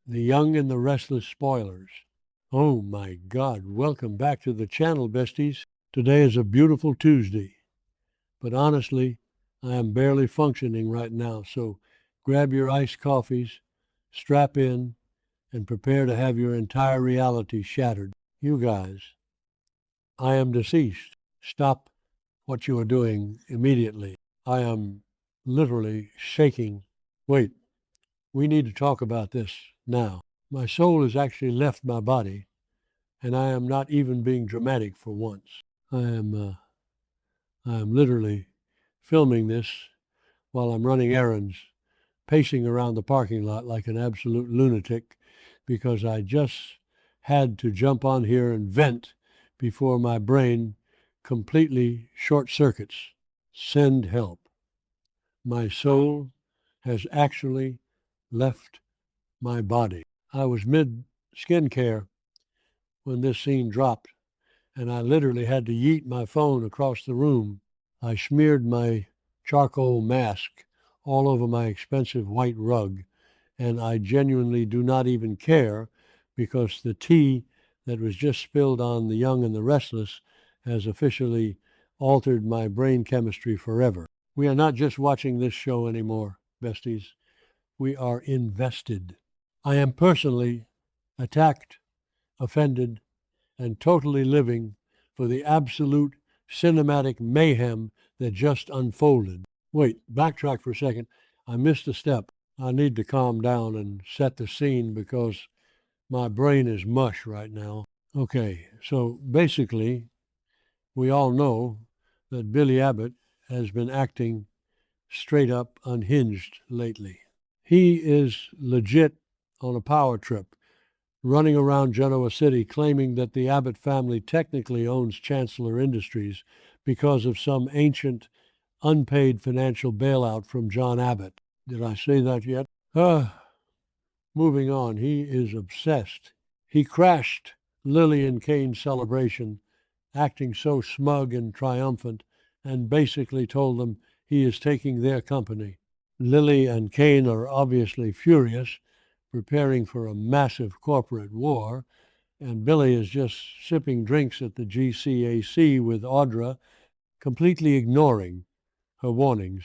The Young and the Restless Spoilers. Oh my God, welcome back to the channel, besties. Today is a beautiful Tuesday, but honestly, I am barely functioning right now, so grab your iced coffees, strap in, and prepare to have your entire reality shattered. You guys, I am deceased. Stop what you are doing immediately. I am literally shaking. Wait, we need to talk about this now. My soul has actually left my body, and I am not even being dramatic for once. I am literally filming this while I'm running errands, pacing around the parking lot like an absolute lunatic, because I just had to jump on here and vent before my brain completely short circuits. Send help. My soul has actually left my body. I was mid skincare when this scene dropped, and I literally had to yeet my phone across the room. I smeared my charcoal mask all over my expensive white rug, and I genuinely do not even care because the tea that was just spilled on The Young and the Restless has officially altered my brain chemistry forever. We are not just watching this show anymore, besties. We are invested. I am personally attacked, offended, and totally living for the absolute cinematic mayhem that just unfolded. Wait, backtrack for a second. I missed a step. I need to calm down and set the scene because my brain is mush right now. Okay, so basically, we all know that Billy Abbott has been acting straight up unhinged lately. He is legit on a power trip, running around Genoa City claiming that the Abbott family technically owns Chancellor Industries because of some ancient unpaid financial bailout from John Abbott. Did I say that yet? Moving on, he is obsessed. He crashed Lily and Kane's celebration, acting so smug and triumphant, and basically told them he is taking their company. Lily and Kane are obviously furious, preparing for a massive corporate war, and Billy is just sipping drinks at the GCAC with Audra, completely ignoring her warnings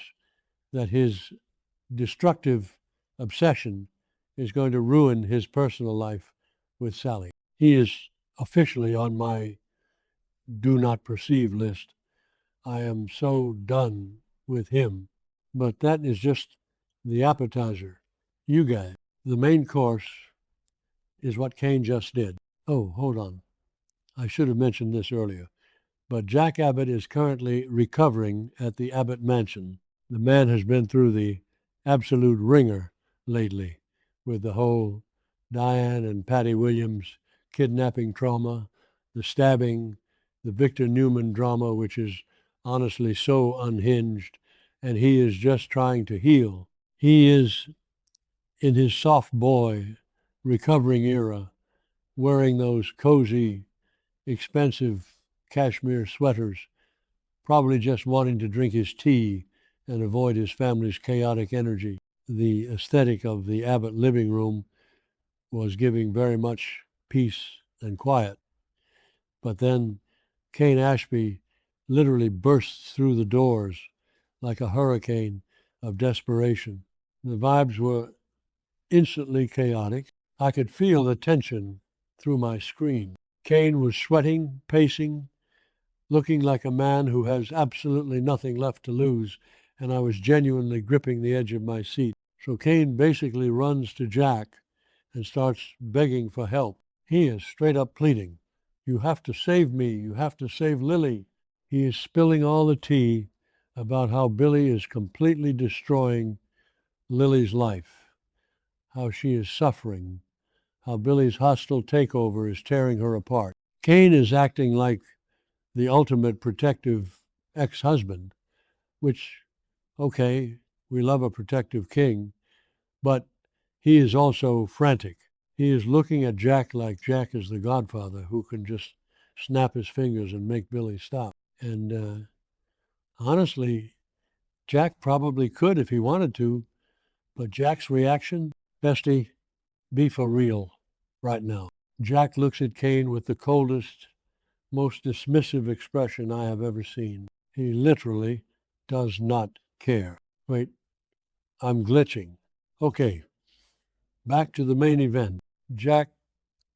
that his destructive obsession is going to ruin his personal life with Sally. He is officially on my do not perceive list. I am so done with him. But that is just the appetizer. You guys, the main course is what Kane just did. Oh, hold on. I should have mentioned this earlier. But Jack Abbott is currently recovering at the Abbott Mansion. The man has been through the absolute ringer lately with the whole Diane and Patty Williams kidnapping trauma, the stabbing, the Victor Newman drama, which is honestly so unhinged, and he is just trying to heal. He is in his soft boy recovering era, wearing those cozy, expensive cashmere sweaters, probably just wanting to drink his tea and avoid his family's chaotic energy. The aesthetic of the Abbott living room was giving very much peace and quiet. But then Kane Ashby literally bursts through the doors like a hurricane of desperation. The vibes were instantly chaotic. I could feel the tension through my screen. Kane was sweating, pacing, looking like a man who has absolutely nothing left to lose, and I was genuinely gripping the edge of my seat. So Kane basically runs to Jack and starts begging for help. He is straight up pleading, "You have to save me. You have to save Lily." He is spilling all the tea about how Billy is completely destroying Lily's life, how she is suffering, how Billy's hostile takeover is tearing her apart. Kane is acting like the ultimate protective ex-husband, which, okay, we love a protective king, but he is also frantic. He is looking at Jack like Jack is the godfather who can just snap his fingers and make Billy stop. And honestly, Jack probably could if he wanted to, but Jack's reaction, bestie, Be for real right now. Jack looks at Kane with the coldest, most dismissive expression I have ever seen. He literally does not care. Wait, I'm glitching. Okay, back to the main event. Jack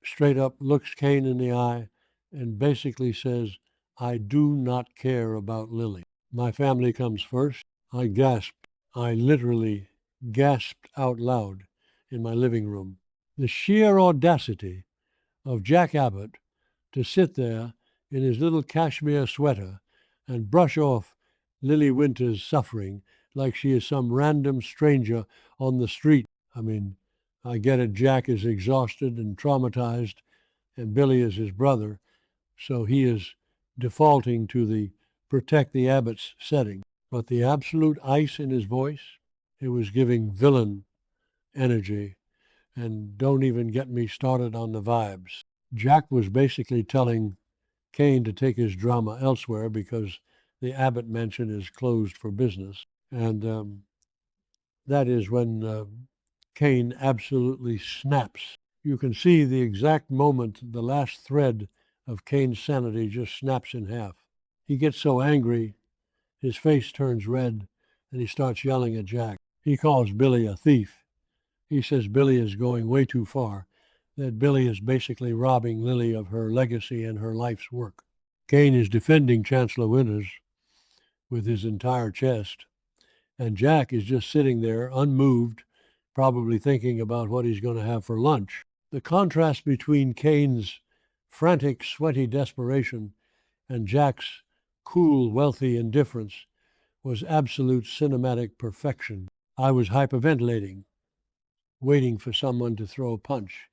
straight up looks Kane in the eye and basically says, I do not care about Lily. My family comes first. I gasped. I literally gasped out loud in my living room. The sheer audacity of Jack Abbott to sit there in his little cashmere sweater and brush off Lily Winter's suffering like she is some random stranger on the street. I mean, I get it, Jack is exhausted and traumatized, and Billy is his brother, so he is defaulting to the protect the Abbotts setting. But the absolute ice in his voice, it was giving villain energy. And don't even get me started on the vibes. Jack was basically telling Kane to take his drama elsewhere because the Abbott mansion is closed for business. And that is when Kane absolutely snaps. You can see the exact moment the last thread of Kane's sanity just snaps in half. He gets so angry, his face turns red, and he starts yelling at Jack. He calls Billy a thief. He says Billy is going way too far, that Billy is basically robbing Lily of her legacy and her life's work. Kane is defending Chancellor Winters with his entire chest, and Jack is just sitting there unmoved, probably thinking about what he's going to have for lunch. The contrast between Kane's frantic, sweaty desperation and Jack's cool, wealthy indifference was absolute cinematic perfection. I was hyperventilating, waiting for someone to throw a punch.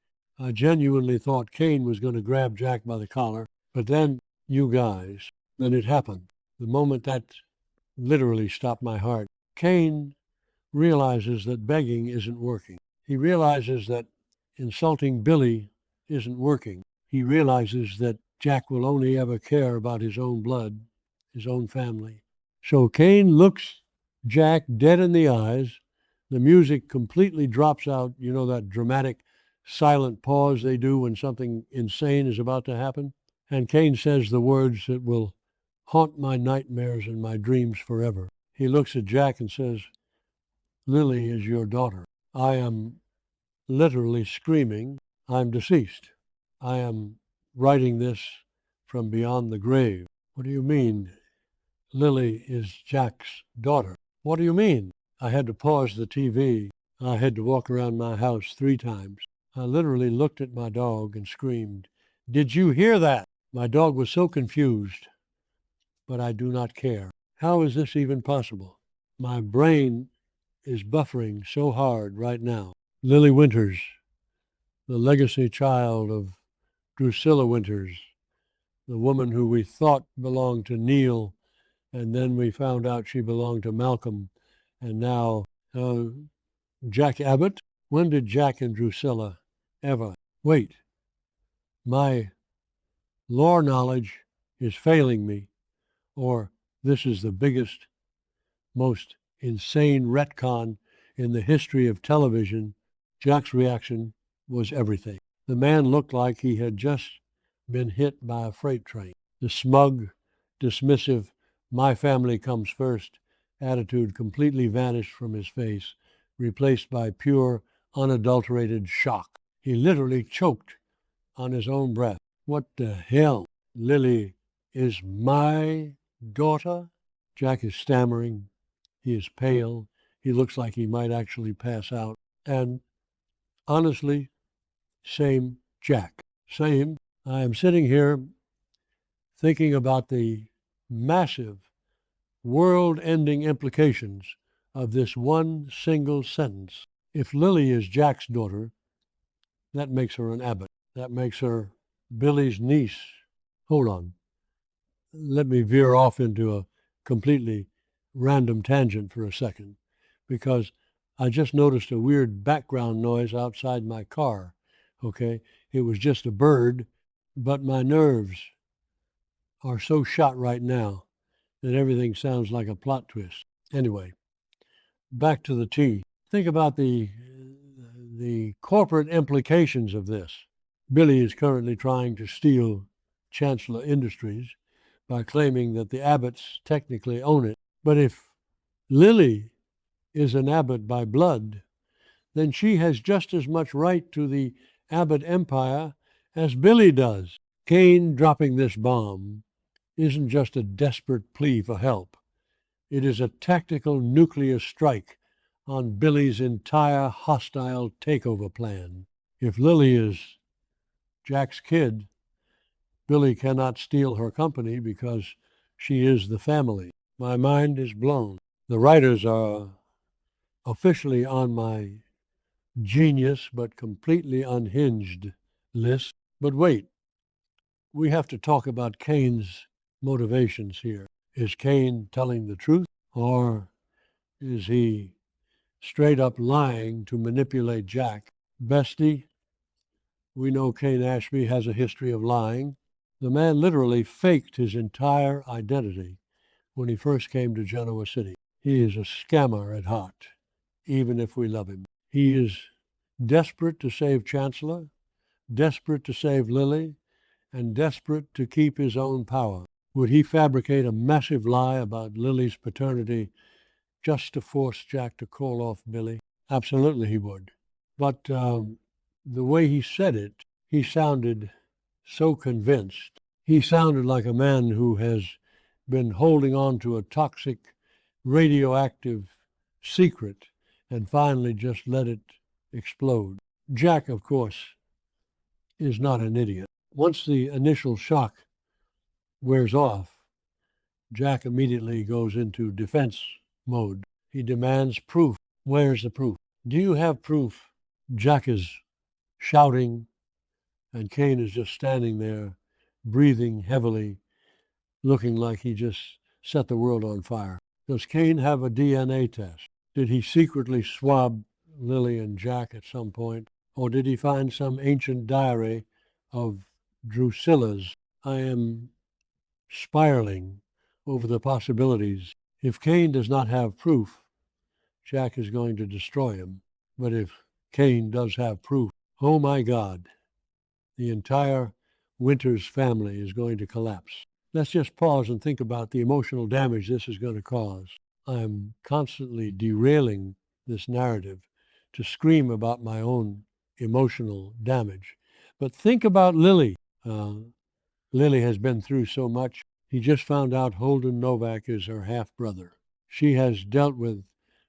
I genuinely thought Kane was going to grab Jack by the collar, but then, you guys, then it happened. The moment that literally stopped my heart. Kane realizes that begging isn't working. He realizes that insulting Billy isn't working. He realizes that Jack will only ever care about his own blood, his own family. So Kane looks Jack dead in the eyes. The music completely drops out, you know, that dramatic silent pause they do when something insane is about to happen. And Kane says the words that will haunt my nightmares and my dreams forever. He looks at Jack and says, Lily is your daughter. I am literally screaming, I'm deceased. I am writing this from beyond the grave. What do you mean? Lily is Jack's daughter. What do you mean? I had to pause the TV. I had to walk around my house 3 times. I literally looked at my dog and screamed, Did you hear that? My dog was so confused, but I do not care. How is this even possible? My brain is buffering so hard right now. Lily Winters, the legacy child of Drusilla Winters, the woman who we thought belonged to Neil, and then we found out she belonged to Malcolm, and now Jack Abbott? When did Jack and Drusilla ever? Wait, my lore knowledge is failing me, or this is the biggest, most insane retcon in the history of television. Jack's reaction was everything. The man looked like he had just been hit by a freight train. The smug, dismissive, my family comes first attitude completely vanished from his face, replaced by pure, unadulterated shock. He literally choked on his own breath. What the hell? Lily is my daughter? Jack is stammering. He is pale. He looks like he might actually pass out. And honestly, same Jack. Same. I am sitting here thinking about the massive world-ending implications of this one single sentence. If Lily is Jack's daughter, that makes her an Abbott. That makes her Billy's niece. Hold on. Let me veer off into a completely random tangent for a second, because I just noticed a weird background noise outside my car. Okay? It was just a bird, but my nerves are so shot right now that everything sounds like a plot twist. Anyway, back to the tea. Think about the the corporate implications of this. Billy is currently trying to steal Chancellor Industries by claiming that the Abbotts technically own it. But if Lily is an Abbott by blood, then she has just as much right to the Abbott empire as Billy does. Kane dropping this bomb isn't just a desperate plea for help. It is a tactical nuclear strike on Billy's entire hostile takeover plan. If Lily is Jack's kid, Billy cannot steal her company because she is the family. My mind is blown. The writers are officially on my genius but completely unhinged list. But wait, we have to talk about Kane's motivations here. Is Kane telling the truth, or is he straight up lying to manipulate Jack? Bestie, we know Kane Ashby has a history of lying. The man literally faked his entire identity when he first came to Genoa City. He is a scammer at heart, even if we love him. He is desperate to save Chancellor, desperate to save Lily, and desperate to keep his own power. Would he fabricate a massive lie about Lily's paternity just to force Jack to call off Billy? Absolutely he would. But the way he said it, he sounded so convinced. He sounded like a man who has been holding on to a toxic, radioactive secret and finally just let it explode. Jack, of course, is not an idiot. Once the initial shock wears off, Jack immediately goes into defense mode. He demands proof. Where's the proof? Do you have proof? Jack is shouting, and Kane is just standing there, breathing heavily, looking like he just set the world on fire. Does Kane have a DNA test? Did he secretly swab Lily and Jack at some point? Or did he find some ancient diary of Drusilla's? I am spiraling over the possibilities. If Kane does not have proof, Jack is going to destroy him. But if Kane does have proof, oh my God, the entire Winters family is going to collapse. Let's just pause and think about the emotional damage this is going to cause. I'm constantly derailing this narrative to scream about my own emotional damage. But think about Lily. Lily has been through so much. He just found out Holden Novak is her half-brother. She has dealt with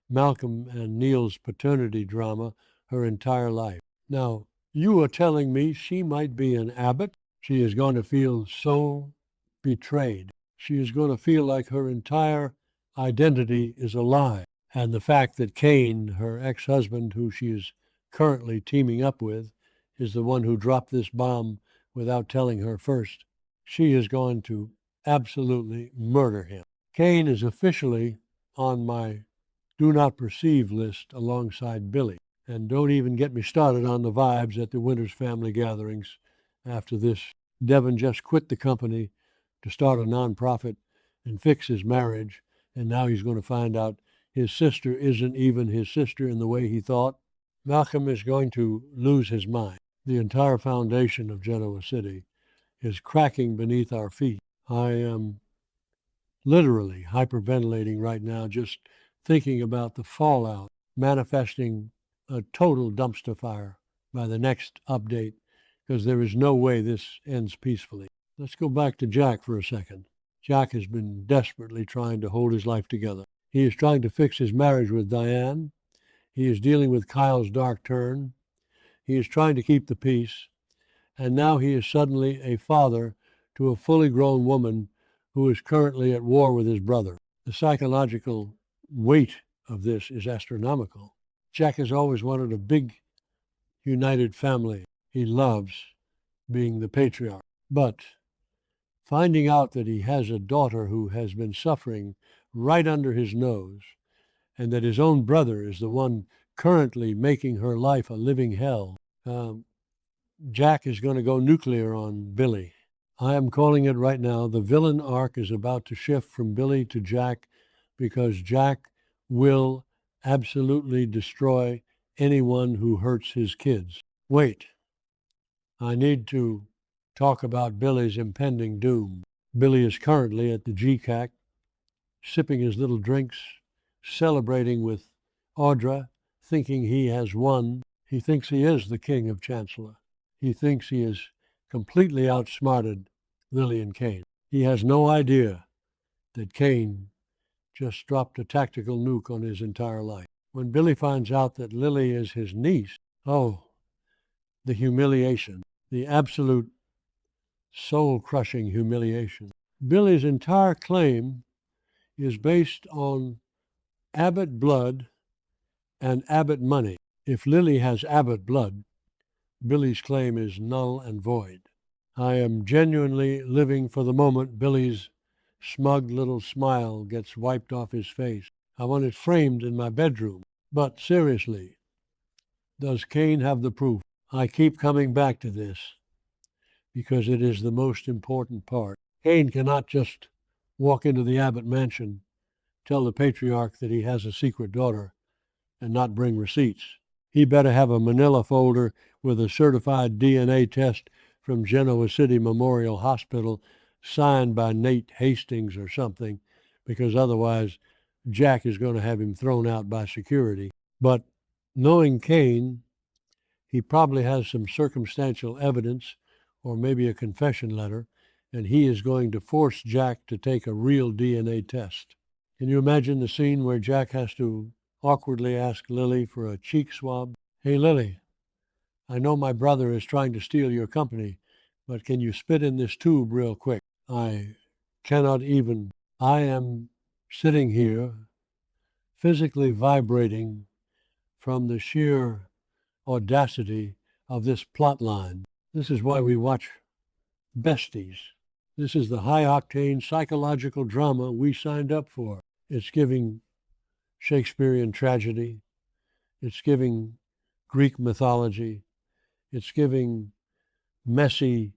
Malcolm and Neil's paternity drama her entire life. Now, you are telling me she might be an Abbott? She is going to feel so betrayed. She is going to feel like her entire identity is a lie. And the fact that Kane, her ex-husband, who she is currently teaming up with, is the one who dropped this bomb without telling her first, she is going to absolutely murder him. Kane is officially on my do not perceive list alongside Billy. And don't even get me started on the vibes at the Winters family gatherings after this. Devin just quit the company to start a nonprofit and fix his marriage, and now he's going to find out his sister isn't even his sister in the way he thought. Malcolm is going to lose his mind. The entire foundation of Genoa City is cracking beneath our feet. I am literally hyperventilating right now, just thinking about the fallout, manifesting a total dumpster fire by the next update, because there is no way this ends peacefully. Let's go back to Jack for a second. Jack has been desperately trying to hold his life together. He is trying to fix his marriage with Diane. He is dealing with Kyle's dark turn. He is trying to keep the peace. And now he is suddenly a father to a fully grown woman who is currently at war with his brother. The psychological weight of this is astronomical. Jack has always wanted a big, united family. He loves being the patriarch. But finding out that he has a daughter who has been suffering right under his nose, and that his own brother is the one currently making her life a living hell, Jack is going to go nuclear on Billy. I am calling it right now. The villain arc is about to shift from Billy to Jack, because Jack will absolutely destroy anyone who hurts his kids. Wait, I need to talk about Billy's impending doom. Billy is currently at the GCAC, sipping his little drinks, celebrating with Audra, thinking he has won. He thinks he is the king of Chancellor. He thinks he has completely outsmarted Lily and Kane. He has no idea that Kane just dropped a tactical nuke on his entire life. When Billy finds out that Lily is his niece, oh, the humiliation, the absolute soul-crushing humiliation. Billy's entire claim is based on Abbott blood and Abbott money. If Lily has Abbott blood, Billy's claim is null and void. I am genuinely living for the moment Billy's smug little smile gets wiped off his face. I want it framed in my bedroom. But seriously, does Kane have the proof? I keep coming back to this because it is the most important part. Kane cannot just walk into the Abbott mansion, tell the patriarch that he has a secret daughter, and not bring receipts. He better have a manila folder with a certified DNA test from Genoa City Memorial Hospital signed by Nate Hastings or something, because otherwise Jack is going to have him thrown out by security. But knowing Kane, he probably has some circumstantial evidence or maybe a confession letter, and he is going to force Jack to take a real DNA test. Can you imagine the scene where Jack has to awkwardly ask Lily for a cheek swab? Hey, Lily, I know my brother is trying to steal your company, but can you spit in this tube real quick? I cannot even. I am sitting here, physically vibrating from the sheer audacity of this plot line. This is why we watch Besties. This is the high-octane psychological drama we signed up for. It's giving Shakespearean tragedy. It's giving Greek mythology. It's giving messy,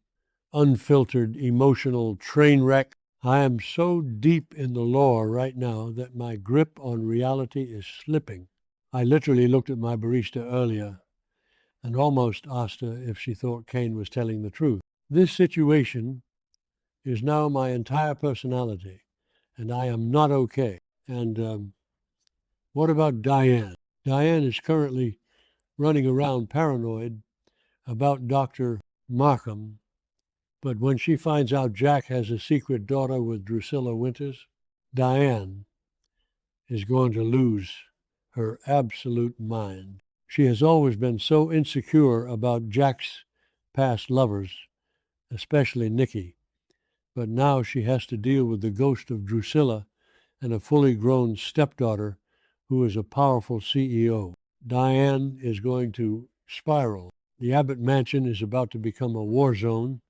unfiltered, emotional train wreck. I am so deep in the lore right now that my grip on reality is slipping. I literally looked at my barista earlier and almost asked her if she thought Kane was telling the truth. This situation is now my entire personality, and I am not okay. And what about Diane? Diane is currently running around paranoid about Dr. Markham, but when she finds out Jack has a secret daughter with Drusilla Winters, Diane is going to lose her absolute mind. She has always been so insecure about Jack's past lovers, especially Nikki, but now she has to deal with the ghost of Drusilla and a fully grown stepdaughter who is a powerful CEO. Diane is going to spiral. The Abbott mansion is about to become a war zone,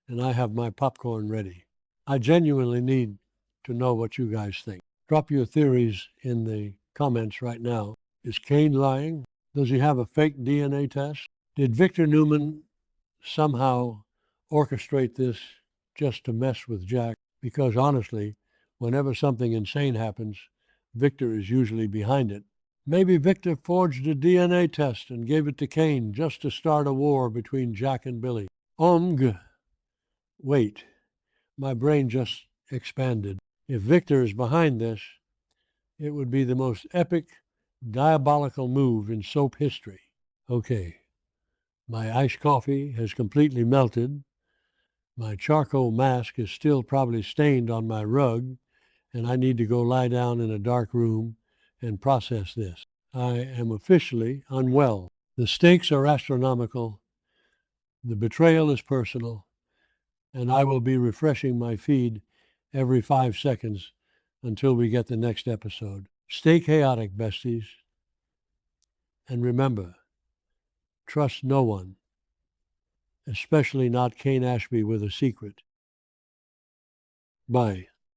and I have my popcorn ready. I genuinely need to know what you guys think. Drop your theories in the comments right now. Is Kane lying? Does he have a fake DNA test? Did Victor Newman somehow orchestrate this just to mess with Jack? Because honestly, whenever something insane happens, Victor is usually behind it. Maybe Victor forged a DNA test and gave it to Kane just to start a war between Jack and Billy. Wait, my brain just expanded. If Victor is behind this, it would be the most epic, diabolical move in soap history. Okay, my iced coffee has completely melted. My charcoal mask is still probably stained on my rug, and I need to go lie down in a dark room and process this. I am officially unwell. The stakes are astronomical. The betrayal is personal, and I will be refreshing my feed every 5 seconds until we get the next episode. Stay chaotic, besties. And remember, trust no one, especially not Kane Ashby with a secret. Bye.